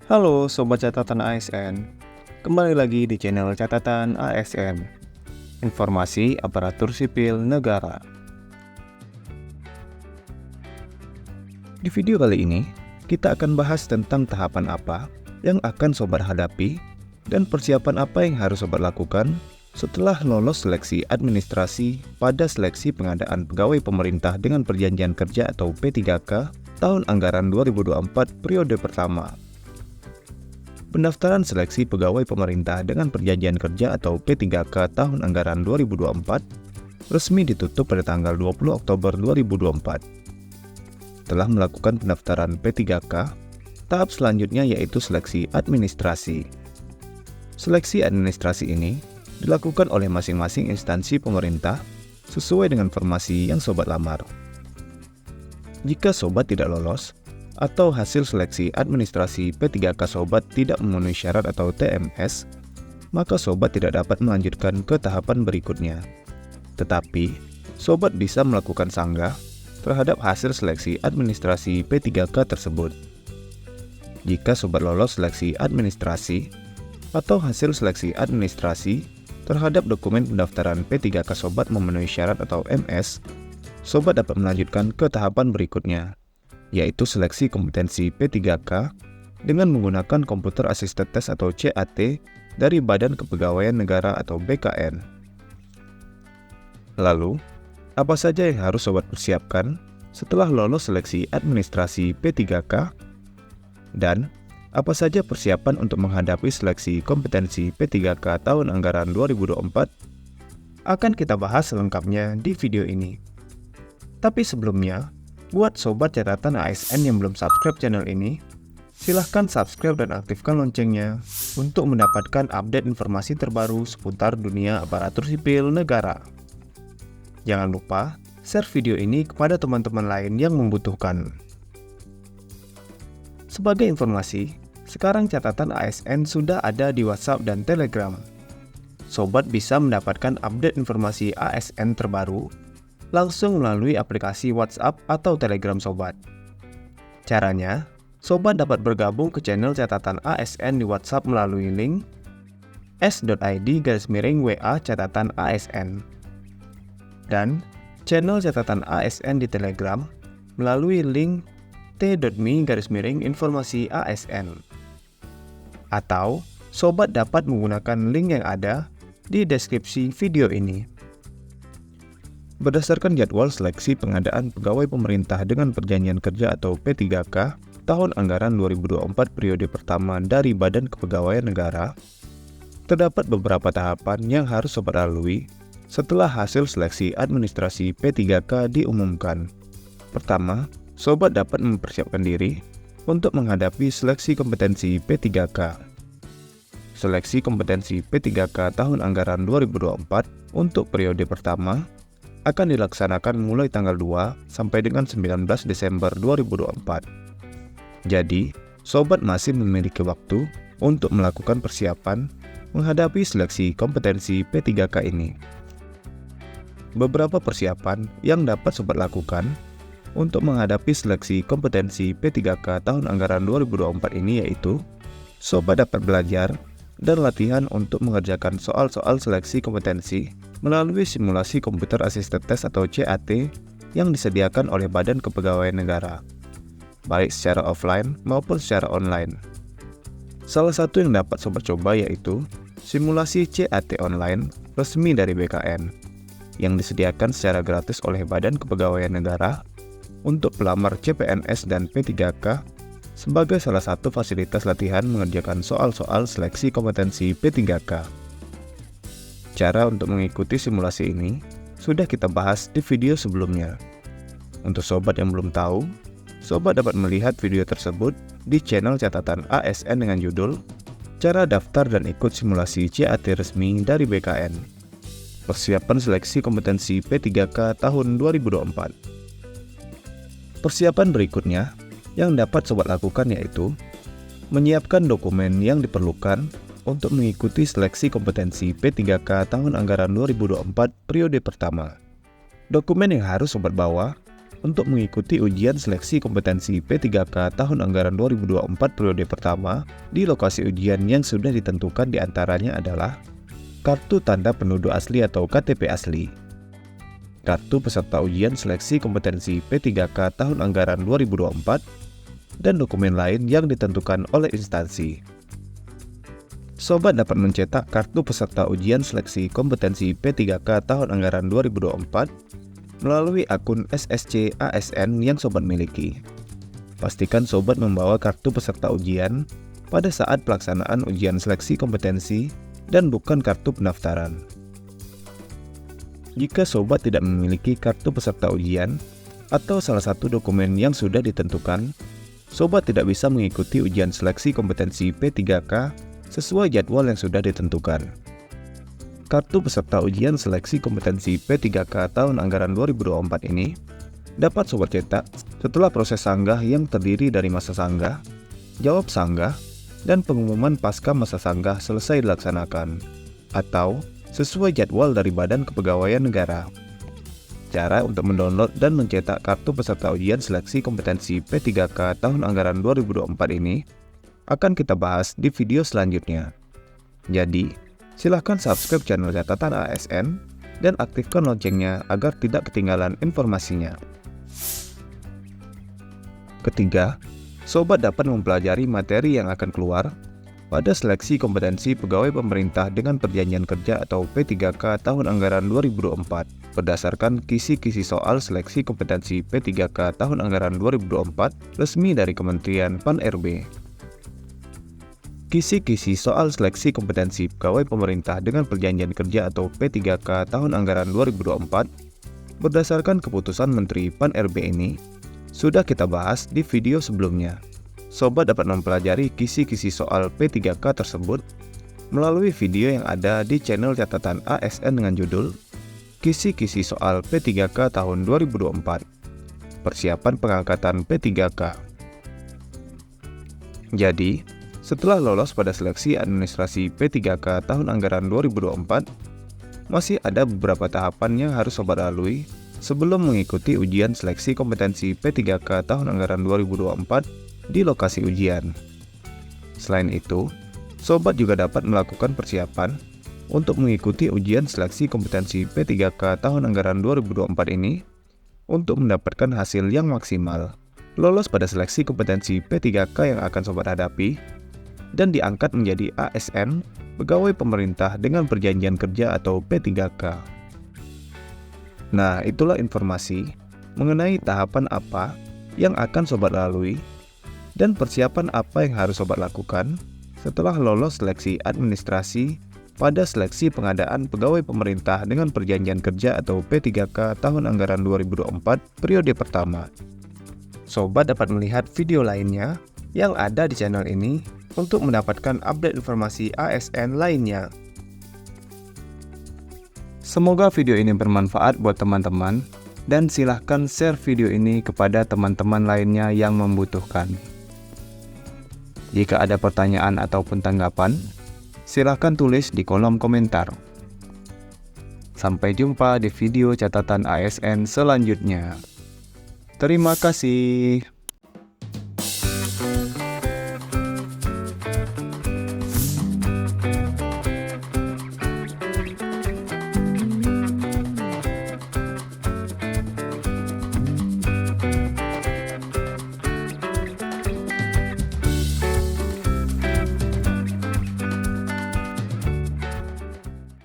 Halo Sobat Catatan ASN, kembali lagi di channel Catatan ASN, Informasi Aparatur Sipil Negara. Di video kali ini, kita akan bahas tentang tahapan apa yang akan Sobat hadapi dan persiapan apa yang harus Sobat lakukan setelah lolos seleksi administrasi pada seleksi pengadaan pegawai pemerintah dengan perjanjian kerja atau P3K tahun anggaran 2024 periode pertama. Pendaftaran seleksi pegawai pemerintah dengan perjanjian kerja atau P3K tahun anggaran 2024 resmi ditutup pada tanggal 20 Oktober 2024. Telah melakukan pendaftaran P3K, tahap selanjutnya yaitu seleksi administrasi. Seleksi administrasi ini dilakukan oleh masing-masing instansi pemerintah sesuai dengan formasi yang Sobat lamar. Jika Sobat tidak lolos, atau hasil seleksi administrasi P3K Sobat tidak memenuhi syarat atau TMS, maka Sobat tidak dapat melanjutkan ke tahapan berikutnya. Tetapi, Sobat bisa melakukan sanggah terhadap hasil seleksi administrasi P3K tersebut. Jika Sobat lolos seleksi administrasi atau hasil seleksi administrasi terhadap dokumen pendaftaran P3K Sobat memenuhi syarat atau MS, Sobat dapat melanjutkan ke tahapan berikutnya, yaitu seleksi kompetensi P3K dengan menggunakan komputer assisted test atau CAT dari Badan Kepegawaian Negara atau BKN. Lalu, apa saja yang harus Sobat persiapkan setelah lolos seleksi administrasi P3K? Dan, apa saja persiapan untuk menghadapi seleksi kompetensi P3K tahun anggaran 2024? Akan kita bahas selengkapnya di video ini. Tapi sebelumnya, buat Sobat Catatan ASN yang belum subscribe channel ini, silahkan subscribe dan aktifkan loncengnya untuk mendapatkan update informasi terbaru seputar dunia aparatur sipil negara. Jangan lupa share video ini kepada teman-teman lain yang membutuhkan. Sebagai informasi, sekarang catatan ASN sudah ada di WhatsApp dan Telegram. Sobat bisa mendapatkan update informasi ASN terbaru langsung melalui aplikasi WhatsApp atau Telegram Sobat. Caranya, Sobat dapat bergabung ke channel catatan ASN di WhatsApp melalui link s.id/WA catatan ASN dan channel catatan ASN di Telegram melalui link t.me/informasi ASN. Atau, Sobat dapat menggunakan link yang ada di deskripsi video ini. Berdasarkan jadwal seleksi pengadaan pegawai pemerintah dengan perjanjian kerja atau P3K tahun anggaran 2024 periode pertama dari Badan Kepegawaian Negara, terdapat beberapa tahapan yang harus Sobat lalui setelah hasil seleksi administrasi P3K diumumkan. Pertama, Sobat dapat mempersiapkan diri untuk menghadapi seleksi kompetensi P3K. Seleksi kompetensi P3K tahun anggaran 2024 untuk periode pertama akan dilaksanakan mulai tanggal 2 sampai dengan 19 Desember 2024. Jadi, Sobat masih memiliki waktu untuk melakukan persiapan menghadapi seleksi kompetensi P3K ini. Beberapa persiapan yang dapat Sobat lakukan untuk menghadapi seleksi kompetensi P3K tahun anggaran 2024 ini yaitu Sobat dapat belajar dan latihan untuk mengerjakan soal-soal seleksi kompetensi melalui simulasi komputer assisted test atau CAT yang disediakan oleh Badan Kepegawaian Negara, baik secara offline maupun secara online. Salah satu yang dapat Sobat coba yaitu simulasi CAT online resmi dari BKN, yang disediakan secara gratis oleh Badan Kepegawaian Negara untuk pelamar CPNS dan P3K sebagai salah satu fasilitas latihan mengerjakan soal-soal seleksi kompetensi P3K. Cara untuk mengikuti simulasi ini sudah kita bahas di video sebelumnya. Untuk Sobat yang belum tahu, Sobat dapat melihat video tersebut di channel catatan ASN dengan judul Cara Daftar dan Ikut Simulasi CAT Resmi dari BKN. Persiapan Seleksi Kompetensi P3K tahun 2024. Persiapan berikutnya yang dapat Sobat lakukan yaitu menyiapkan dokumen yang diperlukan untuk mengikuti seleksi kompetensi P3K tahun anggaran 2024 periode pertama. Dokumen yang harus Sobat bawa untuk mengikuti ujian seleksi kompetensi P3K tahun anggaran 2024 periode pertama di lokasi ujian yang sudah ditentukan diantaranya adalah Kartu Tanda Penduduk Asli atau KTP Asli, Kartu Peserta Ujian Seleksi Kompetensi P3K tahun anggaran 2024, dan dokumen lain yang ditentukan oleh instansi. Sobat dapat mencetak kartu peserta ujian seleksi kompetensi P3K tahun anggaran 2024 melalui akun SSC ASN yang sobat miliki. Pastikan sobat membawa kartu peserta ujian pada saat pelaksanaan ujian seleksi kompetensi dan bukan kartu pendaftaran. Jika sobat tidak memiliki kartu peserta ujian atau salah satu dokumen yang sudah ditentukan, sobat tidak bisa mengikuti ujian seleksi kompetensi P3K sesuai jadwal yang sudah ditentukan. Kartu peserta ujian seleksi kompetensi P3K tahun anggaran 2024 ini dapat sobat cetak setelah proses sanggah yang terdiri dari masa sanggah, jawab sanggah, dan pengumuman pasca masa sanggah selesai dilaksanakan, atau sesuai jadwal dari Badan Kepegawaian Negara. Cara untuk mendownload dan mencetak kartu peserta ujian seleksi kompetensi P3K tahun anggaran 2024 ini akan kita bahas di video selanjutnya. Jadi, silahkan subscribe channel Catatan ASN dan aktifkan loncengnya agar tidak ketinggalan informasinya. Ketiga, sobat dapat mempelajari materi yang akan keluar pada seleksi kompetensi pegawai pemerintah dengan perjanjian kerja atau P3K tahun anggaran 2024 berdasarkan kisi-kisi soal seleksi kompetensi P3K tahun anggaran 2024 resmi dari Kementerian Pan-RB. Kisi-kisi soal seleksi kompetensi pegawai pemerintah dengan perjanjian kerja atau P3K tahun anggaran 2024 berdasarkan keputusan Menteri Pan-RB ini sudah kita bahas di video sebelumnya. Sobat dapat mempelajari kisi-kisi soal P3K tersebut melalui video yang ada di channel Catatan ASN dengan judul Kisi-kisi soal P3K tahun 2024, Persiapan Pengangkatan P3K. Jadi, setelah lolos pada seleksi administrasi P3K tahun anggaran 2024, masih ada beberapa tahapan yang harus sobat lalui sebelum mengikuti ujian seleksi kompetensi P3K tahun anggaran 2024 di lokasi ujian. Selain itu, sobat juga dapat melakukan persiapan untuk mengikuti ujian seleksi kompetensi P3K tahun anggaran 2024 ini untuk mendapatkan hasil yang maksimal, lolos pada seleksi kompetensi P3K yang akan sobat hadapi, dan diangkat menjadi ASN, pegawai pemerintah dengan perjanjian kerja atau P3K. Nah, itulah informasi mengenai tahapan apa yang akan sobat lalui dan persiapan apa yang harus sobat lakukan setelah lolos seleksi administrasi pada seleksi pengadaan pegawai pemerintah dengan perjanjian kerja atau P3K tahun anggaran 2024 periode pertama. Sobat dapat melihat video lainnya yang ada di channel ini untuk mendapatkan update informasi ASN lainnya. Semoga video ini bermanfaat buat teman-teman dan silahkan share video ini kepada teman-teman lainnya yang membutuhkan. Jika ada pertanyaan ataupun tanggapan, silahkan tulis di kolom komentar. Sampai jumpa di video catatan ASN selanjutnya. Terima kasih.